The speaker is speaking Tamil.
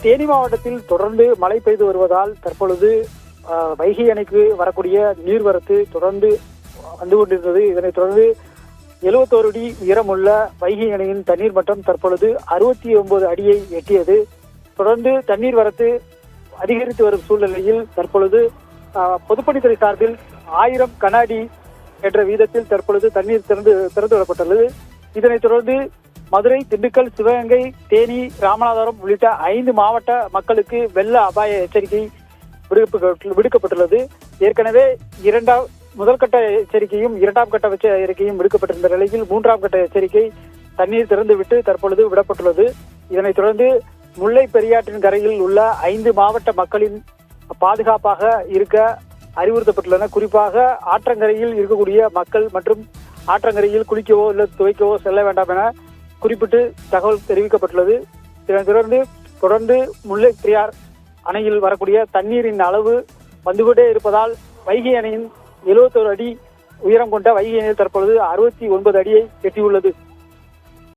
தேனி மாவட்டத்தில் தொடர்ந்து மழை பெய்து வருவதால் தற்பொழுது வைகை அணைக்கு வரக்கூடிய நீர்வரத்து தொடர்ந்து வந்து கொண்டிருந்தது. இதனைத் தொடர்ந்து 71 அடி உயரமுள்ள வைகை அணையின் தண்ணீர் மட்டம் தற்பொழுது 69 அடியை எட்டியது. தொடர்ந்து தண்ணீர் வரத்து அதிகரித்து வரும் சூழ்நிலையில் தற்பொழுது பொதுப்பணித்துறை சார்பில் 1000 கன அடி என்ற வீதத்தில் தற்பொழுது தண்ணீர் திறந்து விடப்பட்டுள்ளது. இதனைத் தொடர்ந்து மதுரை, திண்டுக்கல், சிவகங்கை, தேனி, ராமநாதபுரம் உள்ளிட்ட 5 மாவட்ட மக்களுக்கு வெள்ள அபாய எச்சரிக்கை விடுக்கப்பட்டுள்ளது. ஏற்கனவே முதல் கட்ட எச்சரிக்கையும் 2ஆம் கட்ட எச்சரிக்கையும் விடுக்கப்பட்டிருந்த நிலையில் 3ஆம் கட்ட எச்சரிக்கை தண்ணீர் திறந்துவிட்டு தற்பொழுது விடப்பட்டுள்ளது. இதனைத் தொடர்ந்து முல்லை பெரியாற்றின் கரையில் உள்ள 5 மாவட்ட மக்களின் பாதுகாப்பாக இருக்க அறிவுறுத்தப்பட்டுள்ளன. குறிப்பாக ஆற்றங்கரையில் இருக்கக்கூடிய மக்கள் மற்றும் ஆற்றங்கரையில் குளிக்கவோ இல்லை துவைக்கவோ செல்ல வேண்டாம் என குறிப்பிட்டு தகவல் தெரிவிக்கப்பட்டுள்ளது. இதனைத் தொடர்ந்து முல்லை பெரியார் அணையில் வரக்கூடிய தண்ணீரின் அளவு வந்து கொண்டே இருப்பதால் வைகை அணையின் 71 அடி உயரம் கொண்ட வைகை அணையில் தற்பொழுது 69 அடியை எட்டியுள்ளது.